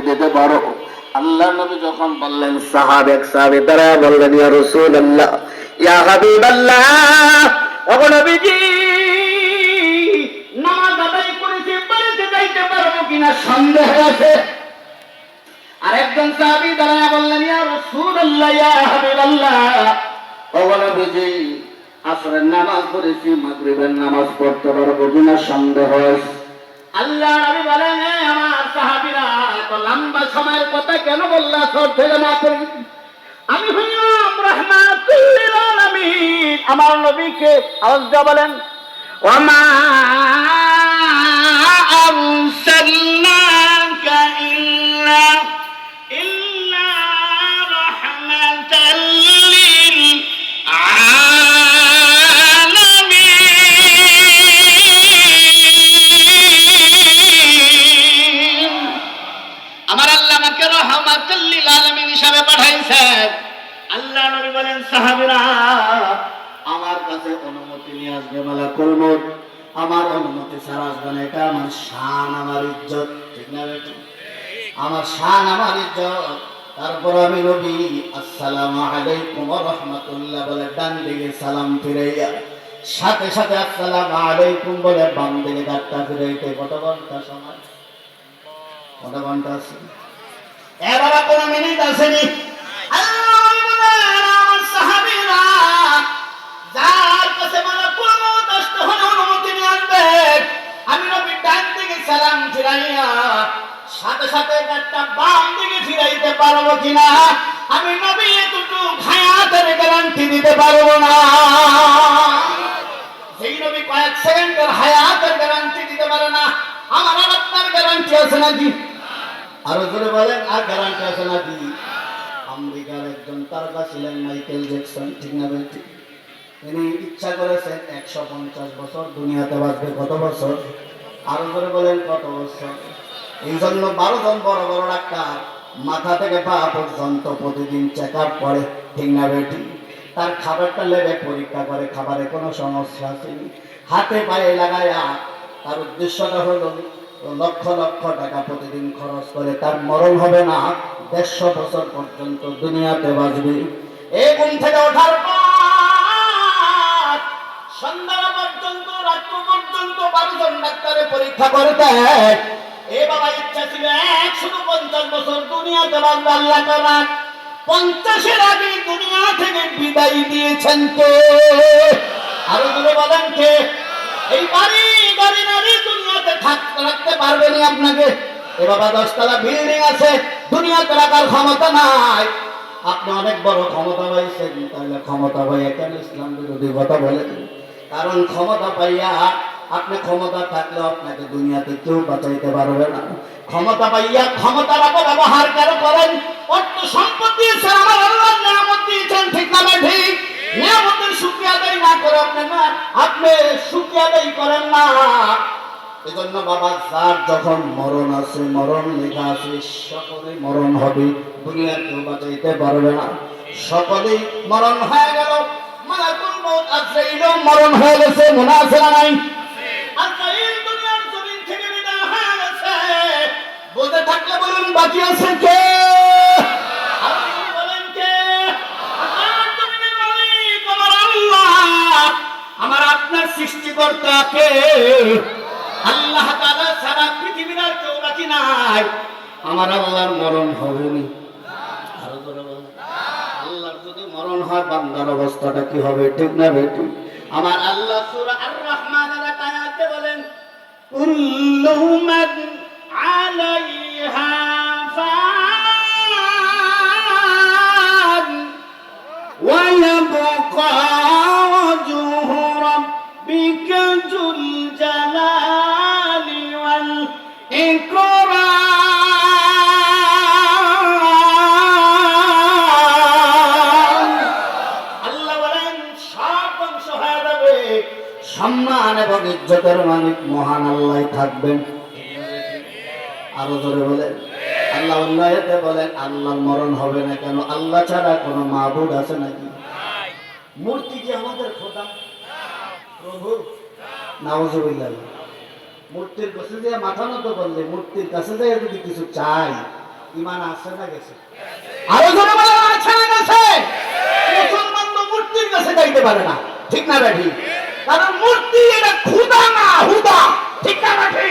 দিতে পারো। আল্লাহ নবী যখন বললেন, সাহাবে তারা বললেন, ইয়া রাসূলুল্লাহ, ইয়া হাবিবাল্লাহ, ওগো নবীজি, নামাজ আদায় করেছি, বাড়িতে যাইতে পারবো কিনা সন্দেহ আছে। আরেকজন সাহাবী দাঁড়ায় বললেন, ইয়া রাসূলুল্লাহ, ইয়া হাবিবাল্লাহ, ওগো নবীজি, আসরের নামাজ পড়েছি, মাগরিবের নামাজ পড়তে পারবো কিনা সন্দেহ আছে। আল্লাহ নবী বলেন, আমার সাহাবীরা, এত লম্বা সময়ের কথা কেন বললা? সব থেকে না করি, আমি হইলাম রাহমাতুল লিল আলামিন। আমার নবীকে আওয়াজ দিয়ে বলেন, ওয়ামা আরসালনাকা ইল্লা রাহমাতাল লিল আলামিন। আমার আল্লাহ আমাকে রাহমাতুল লিল আলামিন হিসাবে পাঠাইছেন। আল্লাহ নবী বলেন, সাহাবীরা, আমার কাছে অনুমতি নিয়ে আসবে মালাকুল মউত। আমার অনুমতি ছাড়া আসবে না। এটা আমার শান, আমার ইজ্জত, ঠিক না বেটা? আমার শান, আমার ইজ্জত। তারপর আমি নবী আসসালামু আলাইকুম ওয়া রাহমাতুল্লাহ বলে ডান দিকে সালাম ফিরাইয়া, সাথে সাথে আসসালামু আলাইকুম বলে বাম দিকে ডাকটা ফিরাইতে কত ঘন্টা সময়? কত ঘন্টা আছে? এ বাবা, কোন মিনিট আসেনি। যার কাছে মালাকুল মউত আসতে হলে অনুমতি নিয়ে আসবেন। আমি নবী ডান দিকে সালাম ফিরাইয়া সাথে সাথে একটা বাম দিকে ফিরাইতে পারবো কিনা আমি নবী এতটুকু হায়াতের গ্যারান্টি দিতে পারবো না। সেই নবী কয়েক সেকেন্ডের হায়াতের গ্যারান্টি দিতে পারে না, আমার আর আপনার গ্যারান্টি আছে নাকি? আরো জোরে বলেন, আর গ্যারান্টি আছে নাকি? আমেরিকার একজন তারকা ছিলেন মাইকেল জ্যাকসন, ঠিক না বেটি? তিনি ইচ্ছা করেছেন 150 বছর দুনিয়াতে বাঁচবে। কত বছর? আরো করে বলেন, কত বছর? এই জন্য 12 জন বড় বড় ডাক্তার মাথা থেকে পা পর্যন্ত প্রতিদিন চেক আপ করে, ঠিক না বেটি? তার খাবারটা লেবে পরীক্ষা করে, খাবারে কোনো সমস্যা আছে হাতে পায়ে লাগায়া। তার উদ্দেশ্যটা হলো লক্ষ লক্ষ টাকা প্রতিদিন খরচ করে তার মরণ হবে না, 150 বছর পর্যন্ত দুনিয়াতে বাঁচবে। এই ঘুম থেকে ওঠার পর সন্ধ্যা পর্যন্ত, রাত্র পর্যন্ত 12 জন ডাক্তারে পরীক্ষা করতে। এ বাবা, ইচ্ছা ছিল 150 বছর দুনিয়াতে বাঁচবে। আল্লাহ তাআলা 50-এর আগে দুনিয়া থেকে বিদায় দিয়েছেন কে? আরো জোরে বলেন, কে? এই বাড়ি গাড়ি নারী দুনিয়াতে রাখতে পারবেনি আপনাকে। এ বাবা, 10 তলা বিল্ডিং আছে, দুনিয়াতে রাখার ক্ষমতা নাই। আপনি অনেক বড় ক্ষমতা পাইছেন, তাহলে ক্ষমতা পাইয়া কেন ইসলাম বিরোধী কথা বলেন? কারণ ক্ষমতা পাইয়া, আপনি ক্ষমতা থাকলেও আপনাকে দুনিয়াতে কেউ বাঁচাইতে পারবে না। ক্ষমতা পাইয়া ক্ষমতার অপব্যবহার কেন করেন? অর্থ সম্পত্তি আমার আল্লাহ নিয়ামত দিয়েছেন, ঠিক না ঠিক? নিয়ামতের শুকরিয়া আদায় না করে আপনি শুকরিয়া আদায় করেন না। এজন্য বাবা, যার যখন মরণ আছে, মরণ লেখা আছে, সকলে মরণ হবে, দুনিয়া কেউ বাঁচাইতে পারবে না। সকলেই মরণ হয়ে গেল। মালাকুল মউত আজরাইল মরণ হয়ে গেছে, মনে আছে না নাই? আজরাইল দুনিয়ার জমিন থেকে বিদায় হয়ে গেছে। বলতে থাকলে বলুন, বাকি আছে কে? আপনি বলেন, কে? আকাশ জমিনের মালিক আমার আল্লাহ। আমার আপনার সৃষ্টিকর্তা কে? আল্লাহ তাআলা ছাড়া পৃথিবীর আর কেউ বাকি নাই। আমার আল্লাহর মরণ হবেনি। আরো জোরে বলেন, আল্লাহর যদি মরণ হয় বান্দার অবস্থাটা কি হবে, ঠিক না বেটি? আমার আল্লাহ সূরা আর-রহমানের আয়াতে বলেন, কুল্লু মান আলাইহা ফান ওয়া ইয়াবকা ওয়াজহু রাব্বিকা যুল জালালি ওয়াল ইকরাম। সম্মান এবং ইজ্জতের মালিক মহান আল্লাহ থাকবেন। আরো জোরে বলেন, আল্লাহ উন্নয়তে বলেন, আল্লাহর মরণ হবে না কেন? আল্লাহ ছাড়া কোনো মাবুদ আছে নাকি? মূর্তি কি আমাদের খোদা? প্রভু? নাউজুবিল্লাহ। মূর্তির কাছে যে মাথা নত করলে, মূর্তির কাছে যে যদি কিছু চাই, ইমান আছে না গেছে? আরো জোরে বলেন আছে না গেছে? মুসলমান তো মূর্তির কাছে যাইতে পারে না, ঠিক না বেঠি? কারণ মূর্তি এটা খুদা না হুদা, ঠিক না বেঠি?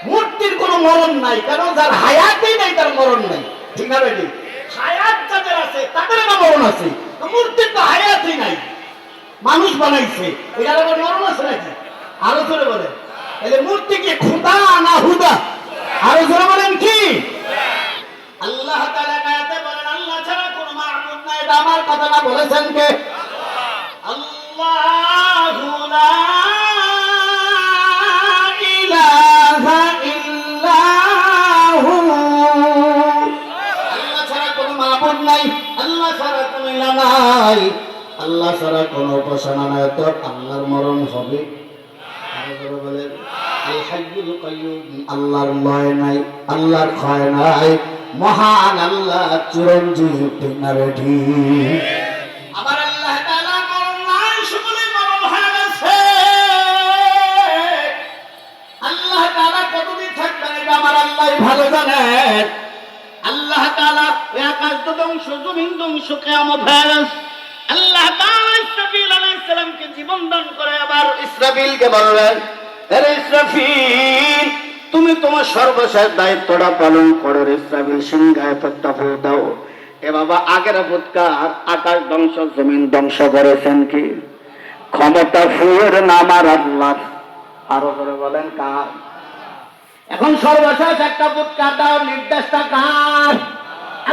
মূর্তির কোনো মরণ নাই, কারণ যার হায়াতই নাই তার মরণ নাই, ঠিক না বেঠি? হায়াত যাদের আছে তাদের না মরণ আছে, মূর্তির তো হায়াতই নাই, মানুষ বানাইছে, এটার আবার মরণ আছে নাকি? আরো জোরে বলেন, তাহলে মূর্তি কি খুদা না হুদা? আরো জোরে বলেন কি? আল্লাহ তাআলা আয়াতে বলেন আল্লাহ ছাড়া কোনো মাবুদ নাই, এটা আমার কথা না, বলেছেন কে? আল্লাহু লা ইলাহা ইল্লাহু, আল্লাহ ছাড়া কোনো মাবুদ নাই, আল্লাহ ছাড়া কোনো ইলাহ নাই, আল্লাহ ছাড়া কোনো উপাসনা নাই, তো আল্লাহর মরণ হবে? আরো জোরে বলেন আল হাইয়ুল কাইয়ুম, আল্লাহর লয় নাই, আল্লাহর ক্ষয় নাই, মহান আল্লাহ চিরঞ্জীব, ঠিক না বেঠি? আবার আল্লাহ তাআলা মরণ নাই, সকলে মরণ হয়ে গেছে। আল্লাহ তাআলা কতদিন থাকবেন এটা আমার আল্লাহই ভালো জানেন। আল্লাহ তাআলা এই আকাশ তো ধ্বংস, জমিন ধ্বংস, কিয়ামত হয়ে গেছে। আল্লাহ তাআলা ইসরাফিল আলাইহিস সালামকে জীবন দান করে আবার ইসরাফিলকে বললেন, আরে ইসরাফিল, তুমি তোমার সর্বশেষ দায়িত্বটা পালন করো। ইসরাফিল সিংহায় একটা ফু দাও। এ বাবা, আগের ফুৎকার আকাশ ধ্বংস জমিন ধ্বংস করেছেন কি? ক্ষমতা ফুয়ের নাম আর আল্লাহ। আরো করে বলেন কার? এখন সর্বশেষ একটা ফুৎকার দাও, নির্দেশটা কার?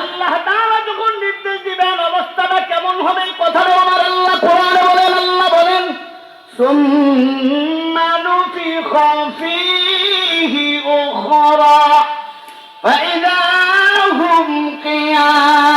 আল্লাহ তাআলা যখন নির্দেশ দিবেন অবস্থাটা কেমন হবে এই কথাটা আমার আল্লাহ কোরআনে বলেন। আল্লাহ বলেন সুম্মা নুফিখা ফীহি উখরা ফাইযা হুম কিয়ামুন